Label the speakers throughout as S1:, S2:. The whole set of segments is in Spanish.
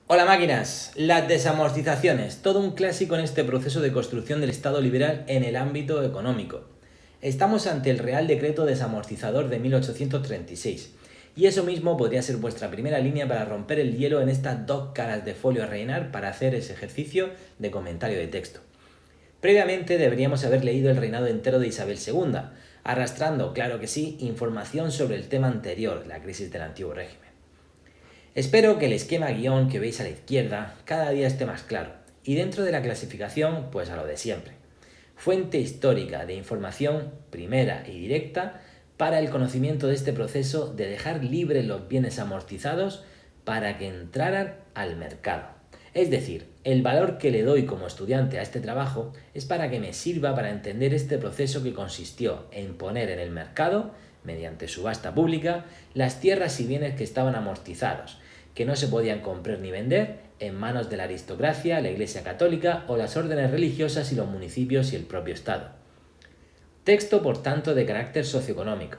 S1: Hola máquinas, las desamortizaciones, todo un clásico en este proceso de construcción del Estado liberal en el ámbito económico. Estamos ante el Real Decreto Desamortizador de 1836 y eso mismo podría ser vuestra primera línea para romper el hielo en estas dos caras de folio a rellenar para hacer ese ejercicio de comentario de texto. Previamente deberíamos haber leído el reinado entero de Isabel II, arrastrando, claro que sí, información sobre el tema anterior, la crisis del antiguo régimen. Espero que el esquema guión que veis a la izquierda cada día esté más claro, y dentro de la clasificación, pues a lo de siempre. Fuente histórica de información primera y directa para el conocimiento de este proceso de dejar libres los bienes amortizados para que entraran al mercado. Es decir, el valor que le doy como estudiante a este trabajo es para que me sirva para entender este proceso que consistió en poner en el mercado, mediante subasta pública, las tierras y bienes que estaban amortizados, que no se podían comprar ni vender, en manos de la aristocracia, la Iglesia Católica o las órdenes religiosas y los municipios y el propio Estado. Texto, por tanto, de carácter socioeconómico.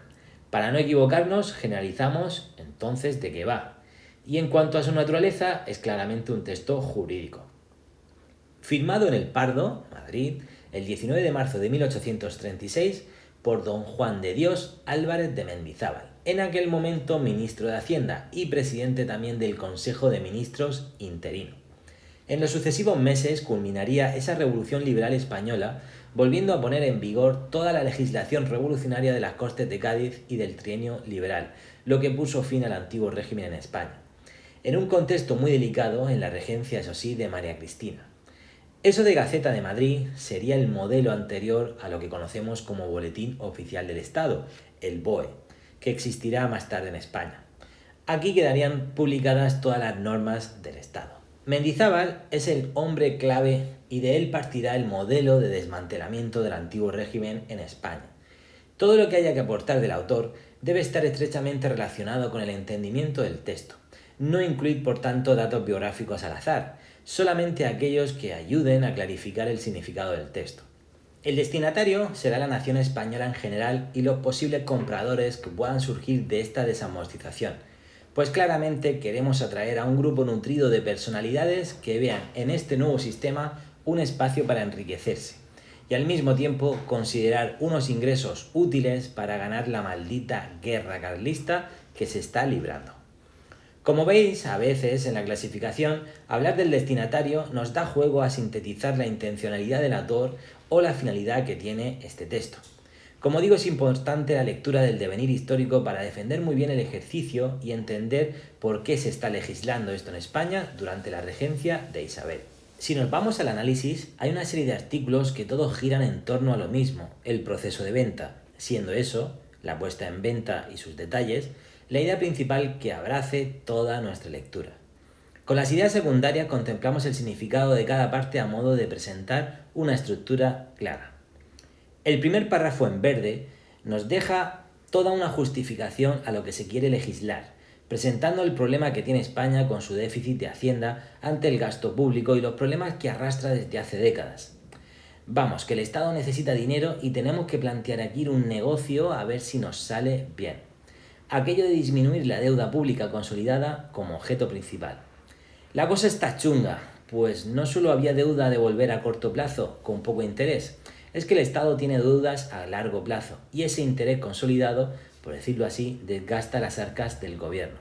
S1: Para no equivocarnos, generalizamos entonces de qué va. Y en cuanto a su naturaleza, es claramente un texto jurídico. Firmado en El Pardo, Madrid, el 19 de marzo de 1836, por don Juan de Dios Álvarez de Mendizábal, en aquel momento ministro de Hacienda y presidente también del Consejo de Ministros interino. En los sucesivos meses culminaría esa revolución liberal española, volviendo a poner en vigor toda la legislación revolucionaria de las Cortes de Cádiz y del trienio liberal, lo que puso fin al antiguo régimen en España. En un contexto muy delicado en la regencia, eso sí, de María Cristina. Eso de Gaceta de Madrid sería el modelo anterior a lo que conocemos como Boletín Oficial del Estado, el BOE, que existirá más tarde en España. Aquí quedarían publicadas todas las normas del Estado. Mendizábal es el hombre clave y de él partirá el modelo de desmantelamiento del antiguo régimen en España. Todo lo que haya que aportar del autor debe estar estrechamente relacionado con el entendimiento del texto. No incluir, por tanto, datos biográficos al azar, solamente aquellos que ayuden a clarificar el significado del texto. El destinatario será la nación española en general y los posibles compradores que puedan surgir de esta desamortización, pues claramente queremos atraer a un grupo nutrido de personalidades que vean en este nuevo sistema un espacio para enriquecerse y al mismo tiempo considerar unos ingresos útiles para ganar la maldita guerra carlista que se está librando. Como veis, a veces en la clasificación, hablar del destinatario nos da juego a sintetizar la intencionalidad del autor o la finalidad que tiene este texto. Como digo, es importante la lectura del devenir histórico para defender muy bien el ejercicio y entender por qué se está legislando esto en España durante la regencia de Isabel. Si nos vamos al análisis, hay una serie de artículos que todos giran en torno a lo mismo, el proceso de venta, siendo eso, la puesta en venta y sus detalles, la idea principal que abrace toda nuestra lectura. Con las ideas secundarias contemplamos el significado de cada parte a modo de presentar una estructura clara. El primer párrafo en verde nos deja toda una justificación a lo que se quiere legislar, presentando el problema que tiene España con su déficit de hacienda ante el gasto público y los problemas que arrastra desde hace décadas. Vamos, que el Estado necesita dinero y tenemos que plantear aquí un negocio a ver si nos sale bien. Aquello de disminuir la deuda pública consolidada como objeto principal. La cosa está chunga, pues no solo había deuda a devolver a corto plazo con poco interés, es que el Estado tiene deudas a largo plazo y ese interés consolidado, por decirlo así, desgasta las arcas del gobierno.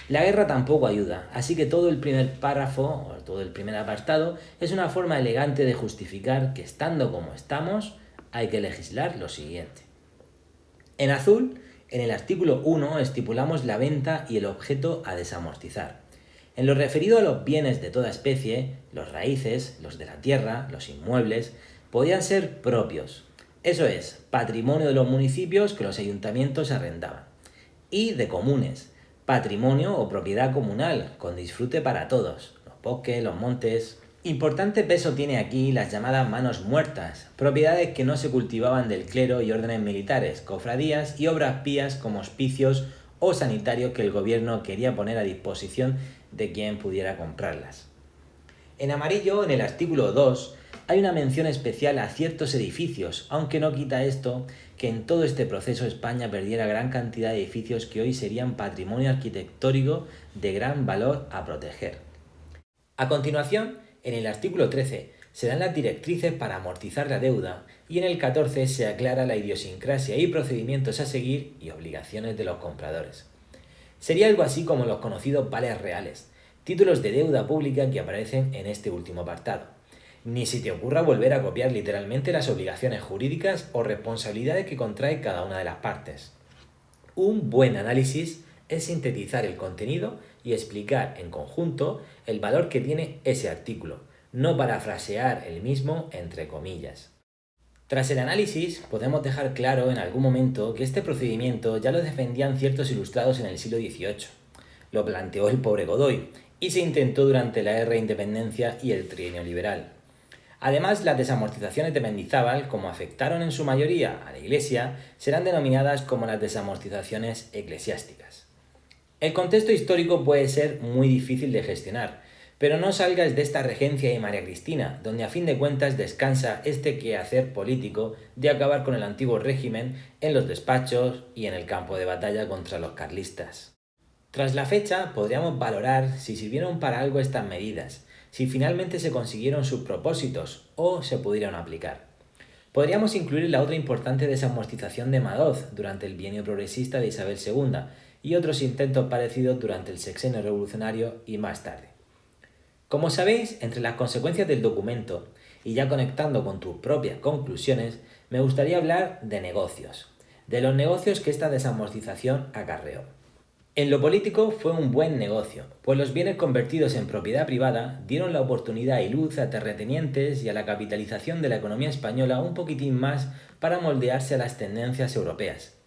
S1: La guerra tampoco ayuda, así que todo el primer párrafo o todo el primer apartado es una forma elegante de justificar que estando como estamos hay que legislar lo siguiente. En azul, en el artículo 1 estipulamos la venta y el objeto a desamortizar. En lo referido a los bienes de toda especie, los raíces, los de la tierra, los inmuebles, podían ser propios, eso es, patrimonio de los municipios que los ayuntamientos arrendaban, y de comunes, patrimonio o propiedad comunal, con disfrute para todos, los bosques, los montes. Importante peso tiene aquí las llamadas manos muertas, propiedades que no se cultivaban del clero y órdenes militares, cofradías y obras pías como hospicios o sanitarios que el gobierno quería poner a disposición de quien pudiera comprarlas. En amarillo, en el artículo 2, hay una mención especial a ciertos edificios, aunque no quita esto que en todo este proceso España perdiera gran cantidad de edificios que hoy serían patrimonio arquitectónico de gran valor a proteger. A continuación, en el artículo 13 se dan las directrices para amortizar la deuda y en el 14 se aclara la idiosincrasia y procedimientos a seguir y obligaciones de los compradores. Sería algo así como los conocidos vales reales, títulos de deuda pública que aparecen en este último apartado. Ni se te ocurra volver a copiar literalmente las obligaciones jurídicas o responsabilidades que contrae cada una de las partes. Un buen análisis es sintetizar el contenido y explicar en conjunto el valor que tiene ese artículo, no parafrasear el mismo entre comillas. Tras el análisis, podemos dejar claro en algún momento que este procedimiento ya lo defendían ciertos ilustrados en el siglo XVIII. Lo planteó el pobre Godoy y se intentó durante la Guerra de Independencia y el Trienio Liberal. Además, las desamortizaciones de Mendizábal, como afectaron en su mayoría a la Iglesia, serán denominadas como las desamortizaciones eclesiásticas. El contexto histórico puede ser muy difícil de gestionar, pero no salgas de esta regencia de María Cristina, donde a fin de cuentas descansa este quehacer político de acabar con el antiguo régimen en los despachos y en el campo de batalla contra los carlistas. Tras la fecha, podríamos valorar si sirvieron para algo estas medidas, si finalmente se consiguieron sus propósitos o se pudieron aplicar. Podríamos incluir la otra importante desamortización de Madoz durante el bienio progresista de Isabel II y otros intentos parecidos durante el sexenio revolucionario y más tarde. Como sabéis, entre las consecuencias del documento, y ya conectando con tus propias conclusiones, me gustaría hablar de negocios, de los negocios que esta desamortización acarreó. En lo político fue un buen negocio, pues los bienes convertidos en propiedad privada dieron la oportunidad y luz a terratenientes y a la capitalización de la economía española un poquitín más para moldearse a las tendencias europeas.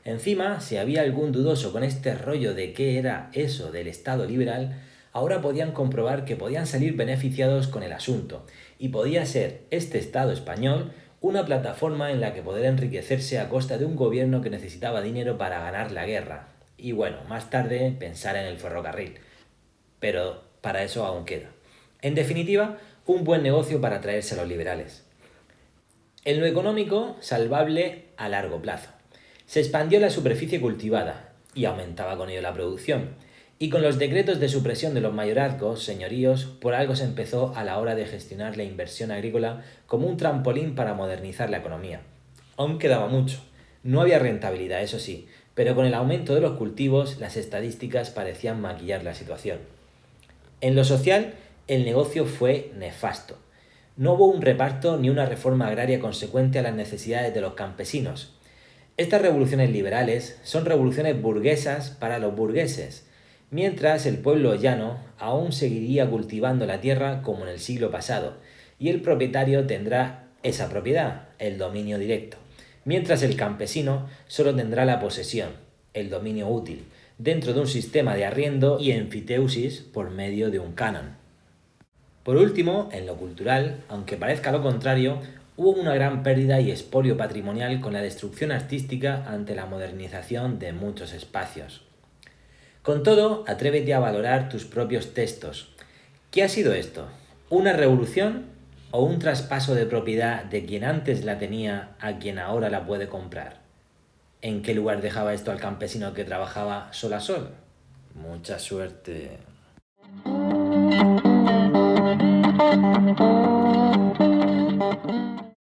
S1: Encima, si había algún dudoso con este rollo de qué era eso del Estado liberal, ahora podían comprobar que podían salir beneficiados con el asunto y podía ser este Estado español una plataforma en la que poder enriquecerse a costa de un gobierno que necesitaba dinero para ganar la guerra. Y bueno, más tarde pensar en el ferrocarril. Pero para eso aún queda. En definitiva, un buen negocio para traerse a los liberales. En lo económico, salvable a largo plazo. Se expandió la superficie cultivada y aumentaba con ello la producción. Y con los decretos de supresión de los mayorazgos, señoríos, por algo se empezó a la hora de gestionar la inversión agrícola como un trampolín para modernizar la economía. Aún quedaba mucho. No había rentabilidad, eso sí, pero con el aumento de los cultivos, las estadísticas parecían maquillar la situación. En lo social, el negocio fue nefasto. No hubo un reparto ni una reforma agraria consecuente a las necesidades de los campesinos. Estas revoluciones liberales son revoluciones burguesas para los burgueses, mientras el pueblo llano aún seguiría cultivando la tierra como en el siglo pasado, y el propietario tendrá esa propiedad, el dominio directo, mientras el campesino solo tendrá la posesión, el dominio útil, dentro de un sistema de arriendo y enfiteusis por medio de un canon. Por último, en lo cultural, aunque parezca lo contrario, hubo una gran pérdida y expolio patrimonial con la destrucción artística ante la modernización de muchos espacios. Con todo, atrévete a valorar tus propios textos. ¿Qué ha sido esto? ¿Una revolución o un traspaso de propiedad de quien antes la tenía a quien ahora la puede comprar? ¿En qué lugar dejaba esto al campesino que trabajaba sol a sol? Mucha suerte.